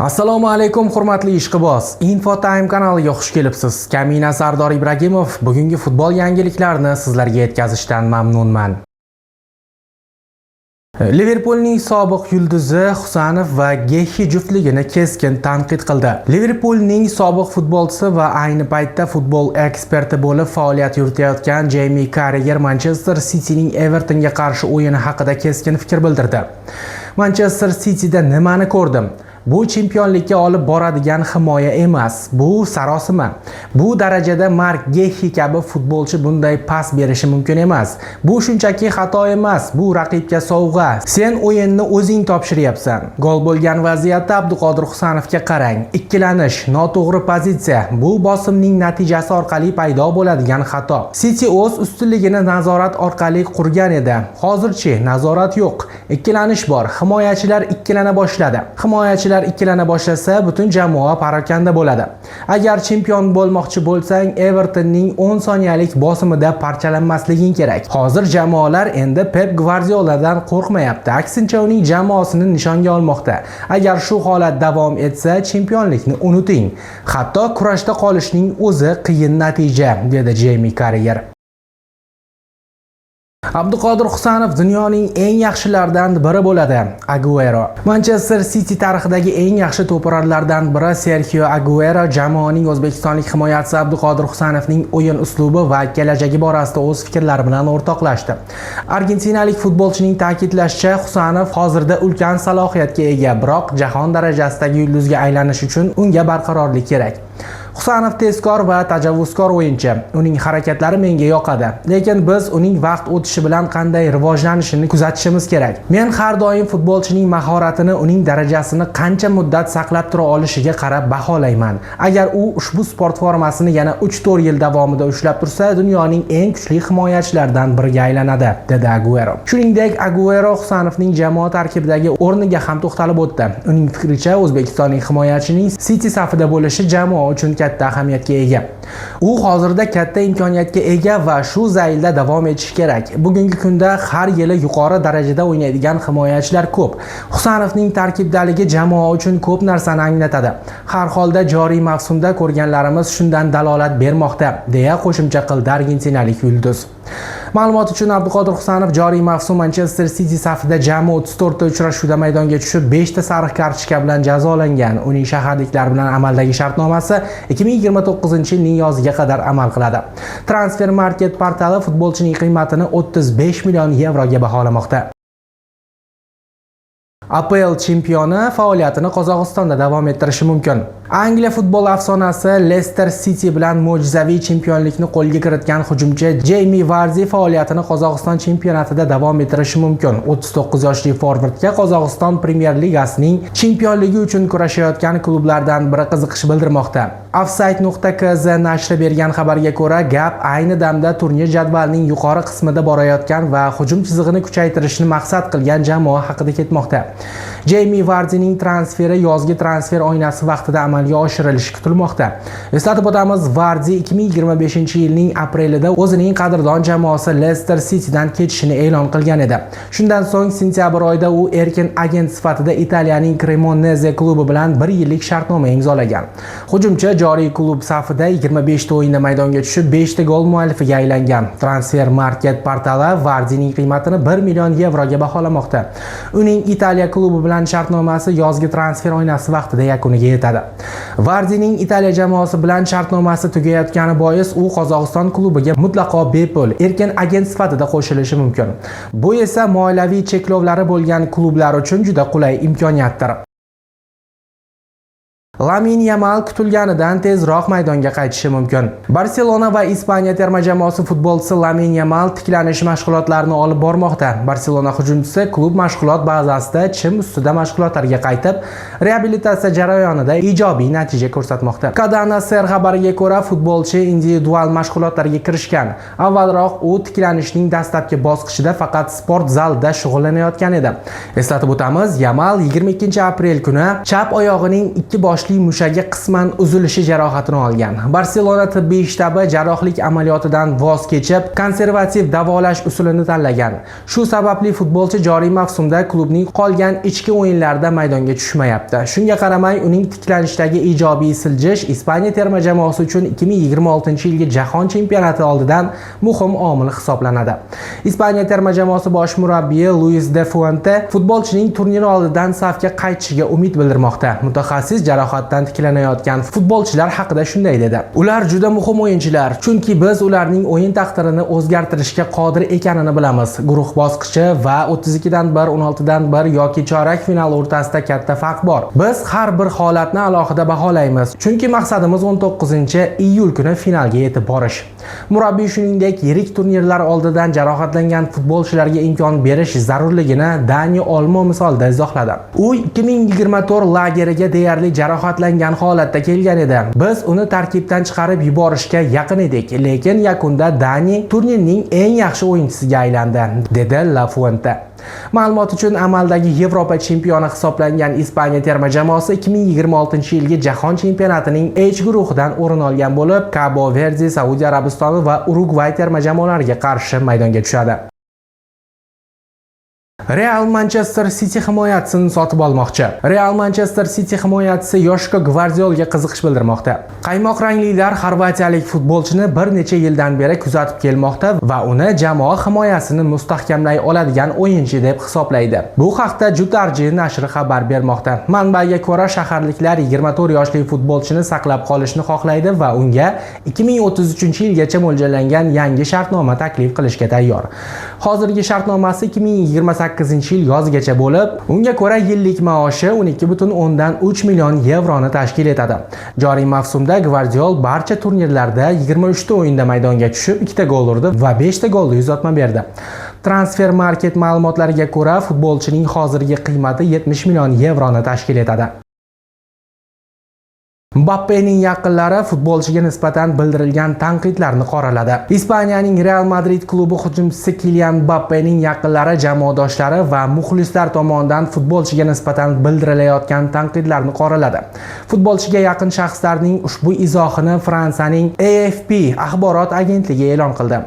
Assalomu alaykum hurmatli ishqiboz. Infotime kanaliga xush kelibsiz. Kamina Sardor Ibragimov bugungi futbol yangiliklarini sizlarga yetkazishdan mamnunman. Liverpoolning sobiq yulduzi Husanov va Gehi juftligini keskin tanqid qildi. Liverpoolning sobiq futbolchisi va ayni paytda futbol eksperti bo'lib faoliyat yuritayotgan Jamie Carragher Manchester Cityning Evertonga qarshi o'yini haqida keskin fikr bildirdi. Manchester Cityda nimani ko'rdim? Bu chempionlikka olib boradigan himoya emas, bu sarosima. Bu darajada Mark Gehi kabi futbolchi bunday pas berishi mumkin emas. Bu shunchaki xato emas, bu raqibga sovg'a. Sen o'yinni o'zing topshiryapsan. Gol bo'lgan vaziyatda Abduqodir Husanovga qarang. Ikkilanish, noto'g'ri pozitsiya. Bu bosimning natijasi orqali paydo bo'ladigan xato. City o'z ustunligini nazorat orqali qurgan edi. Hozirchi nazorat yo'q. Ikkilanish bor. Himoyachilar ikkilana boshladi. Himoyachilar ikkilana boshlasa, butun jamoa parokanda bo'ladi. Agar chempion bo'lmoqchi bo'lsang, Evertonning 10 soniyalik bosimida parchalanmasliging kerak. Hozir jamoalar endi Pep Guardioladan qo'rqmayapti. Aksincha uning jamoasini nishonga olmoqda. Agar shu holat davom etsa, chempionlikni unuting. Hatto kurashda qolishning o'zi qiyin natija, dedi Jamie Carragher. Abduqodir Husanov dunyoning eng yaxshilaridan biri bo'ladi. Aguero. Manchester City tarixidagi eng yaxshi to'purarlardan biri Sergio Aguero jamoaning o'zbekistonlik himoyachisi Abduqodir Husanovning o'yin uslubi va kelajagi borasida o'z fikrlari bilan o'rtoqlashdi. Argentinalik futbolchining ta'kidlashicha, Husanov hozirda ulkan salohiyatga ega, biroq jahon darajasidagi yulduzga aylanish uchun unga barqarorlik kerak. Husanov tezkor va tajovuzkor o'yinchi. Uning harakatlari menga yoqadi, lekin biz uning vaqt o'tishi bilan qanday rivojlanishini kuzatishimiz kerak. Men har doim futbolchining mahoratini, uning darajasini qancha muddat saqlab tura olishiga qarab baholayman. Agar u ushbu sport formasini yana 3-4 yil davomida ushlab tursa, dunyoning eng kuchli himoyachilaridan biriga aylanadi, dedi Aguero. Shuningdek, Aguero Husanovning jamoa tarkibidagi o'rniga ham to'xtalib o'tdi. Uning fikricha, o'zbekistonlik himoyachining City safida bo'lishi jamoa uchun katta ahamiyatga ega. U hozirda katta imkoniyatga ega va shu zaylda davom etishi kerak. Bugungi kunda har yili yuqori darajada o'ynaydigan himoyachilar ko'p. Husanovning tarkibdaligi jamoa uchun ko'p narsani anglatadi. Har holda joriy mavsumda ko'rganlarimiz shundan dalolat bermoqda, deya qo'shimcha qildi argentinalik yulduz. Ma'lumot uchun, Abduqodir Husanov joriy mavsum Manchester City safida jami 34 ta uchrashuvda maydonga tushib, 5 ta sariq kartochka bilan jazolangan. Uning shaharliklar bilan amaldagi shartnomasi 2029-yilning yoziga qadar amal qiladi. Transfer Market portali futbolchining qiymatini 35 million yevroga baholamoqda. APL chempioni faoliyatini Qozog'istonda davom ettirishi mumkin. Angliya futbol afsonasi Leicester City bilan mo'jizaviy chempionlikni qo'lga kiritgan hujumchi Jamie Vardy faoliyatini Qozog'iston chempionatida davom ettirishi mumkin. 39 yoshli forvardga Qozog'iston Premyer Ligasining chempionligi uchun kurashayotgan klublardan biri qiziqish bildirmoqda. Offside.kz nashri bergan xabarga ko'ra, gap ayni damda turnir jadvalining yuqori qismida borayotgan va hujum chizig'ini kuchaytirishni maqsad qilgan jamoa haqida ketmoqda. Jamie Vardyning transferi yozgi transfer oynasi vaqtida amalga oshirilishi kutilmoqda. Eslatib o'tamiz, Vardy 2025-yilning aprelida o'zining qadrdon jamoasi Leicester Citydan ketishini e'lon qilgan edi. Shundan so'ng sentyabr oyida u erkin agent sifatida Italiyaning Cremonese klubi bilan 1 yillik shartnoma imzolagan. Hujumchi joriy klub safida 25 ta o'yinda maydonga tushib, 5 ta gol muallifiga aylangan. Transfer Market portali Vardyning qiymatini 1 million yevroga baholamoqda. Uning Italiya klubi bilan shartnomasi yozgi transfer oynasi vaqtida yakuniga yetadi. Vardyning Italiya jamoasi bilan shartnomasi tugayotgani bois u Qozog'iston klubiga mutlaqo bepul erkin agent sifatida qo'shilishi mumkin. Bu esa moliyaviy cheklovlari bo'lgan klublar uchun juda qulay imkoniyatdir. Lamine Yamal kutilganidan tezroq maydonga qaytishi mumkin. Barselona va Ispaniya terma jamoasi futbolchisi Lamine Yamal tiklanish mashg'ulotlarini olib bormoqda. Barselona hujumchisi klub mashg'ulot bazasida chim ustida mashg'ulotlarga qaytib, reabilitatsiya jarayonida ijobiy natija ko'rsatmoqda. Cadena Ser xabariga ko'ra, futbolchi individual mashg'ulotlarga kirishgan. Avvalroq u tiklanishning dastlabki bosqichida faqat sport zalida shug'ullanayotgan edi. Eslatib o'tamiz, Yamal 22 aprel kuni chap oyog'ining ikki boshli boshli mushagi qisman uzilishi jarohatini olgan. Barselona tibbiy shtabi jarrohlik amaliyotidan voz kechib, konservativ davolash usulini tanlagan. Shu sababli futbolchi joriy mavsumda klubning qolgan ichki o'yinlarida maydonga tushmayapti. Shunga qaramay, uning tiklanishdagi ijobiy siljish Ispaniya terma jamoasi uchun 2026-yilgi jahon chempionati oldidan muhim omil hisoblanadi. Ispaniya terma jamoasi bosh murabbiyi Luis de Fuente futbolchining turnir oldidan safga qaytishiga umid bildirmoqda. Mutaxassis jarohatdan tiklanayotgan futbolchilar haqida shunday dedi: "Ular juda muhim o'yinchilar, chunki biz ularning o'yin taqdirini o'zgartirishga qodir ekanini bilamiz. Guruh bosqichi va 32 dan 1, 16 dan 1 yoki chorak final o'rtasida katta farq bor. Biz har bir holatni alohida baholaymiz, chunki maqsadimiz 19-iyul kuni finalga yetib borish." Murabbiy shuningdek, yirik turnirlar oldidan jarohatlangan futbolchilarga imkon berish zarurligini Dani Olmo misolida izohladi. U 2024 lageriga deyarli jarohatlangan holatda kelgan edi. Biz uni tarkibdan chiqarib yuborishga yaqin edik, lekin yakunda Dani turnirning eng yaxshi o'yinchisiga aylandi, dedi La Fuente. Ma'lumot uchun, amaldagi Yevropa chempioni hisoblangan Ispaniya terma jamoasi 2026-yilgi jahon chempionatining H guruhidan o'rin olgan bo'lib, Cabo Verde, Saudiya Arabistoni va Urugvay terma jamoalariga qarshi maydonga tushadi. Real Manchester City himoyachisini sotib olmoqchi. Real Manchester City himoyachisi Yoshko Gvardiolga qiziqish bildirmoqda. Qaymoq ranglilar xorvatiyalik futbolchini bir necha yildan beri kuzatib kelmoqda va uni jamoa himoyasini mustahkamlay oladigan o'yinchi deb hisoblaydi. Bu haqda Jutarji nashri xabar bermoqda. Manbaga ko'ra, shaharliklar 24 yoshli futbolchini saqlab qolishni xohlaydi va unga 2033-yilgacha mo'ljallangan yangi shartnoma taklif qilishga tayyor. Hozirgi shartnomasi 2028-yil yozigacha bo'lib, unga ko'ra yillik maoshi 12,3 million yevroni tashkil etadi. Joriy mavsumda Gvardiol barcha turnirlarda 23 ta o'yinda maydonga tushib, 2 ta gol urdi va 5 ta golli uzatma berdi. Transfer Market ma'lumotlariga ko'ra, futbolchining hozirgi qiymati 70 million yevroni tashkil etadi. Mbappening yaqinlari futbolchiga nisbatan bildirilgan tanqidlarni qoraladi. Ispaniyaning Real Madrid klubi hujumchisi Kylian Mbappening yaqinlari, jamoadoshlari va muxlislar tomonidan futbolchiga nisbatan bildirilayotgan tanqidlarni qoraladi. Futbolchiga yaqin shaxslarning ushbu izohini Fransiyaning AFP axborot agentligi e'lon qildi.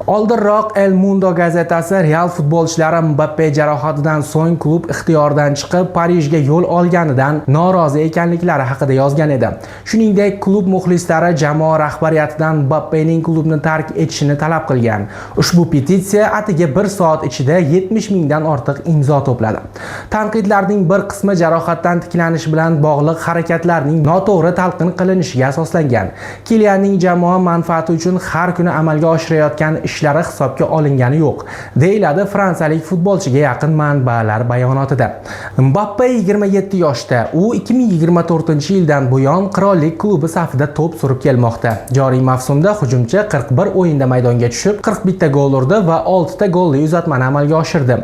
Oldinroq El Mundo gazetasi Real futbolchilari Mbappe jarohatidan so'ng klub ixtiyoridan chiqib Parijga yo'l olganidan norozi ekanliklari haqida yozgan edi. Shuningdek, klub muxlislari jamoa rahbariyatidan Mbappening klubni tark etishini talab qilgan. Ushbu petitsiya atigi 1 soat ichida 70 mingdan ortiq imzo to'pladi. Tanqidlarning bir qismi jarohatdan tiklanish bilan bog'liq harakatlarning noto'g'ri talqin qilinishiga asoslangan. Kylianning jamoa manfaati uchun har kuni amalga oshirayotgan ishlari hisobga olingani yo'q, deyiladi fransiyalik futbolchiga yaqin manbalar bayonotida. Mbappe 27 yoshda. U 2024-yildan buyon Qirollik klubi safida to'p surib kelmoqda. Joriy mavsumda hujumchi 41 o'yinda maydonga tushib, 41 ta gol urdi va 6 ta golli uzatmani amalga oshirdi.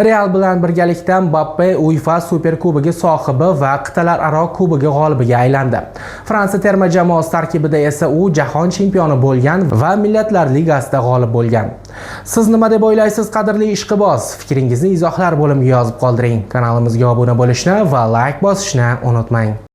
Real bilan birgalikda Mbappe UEFA Superkubogi sohibi va qit'alararo kubogi g'olibiga aylandi. Fransiya terma jamoasi tarkibida esa u jahon chempioni bo'lgan va Millatlar Ligasida g'olib bo'lgan. Siz nima deb o'ylaysiz, qadrli ishqiboz? Fikringizni izohlar bo'limiga yozib qoldiring. Kanalimizga obuna bo'lishni va like bosishni unutmang.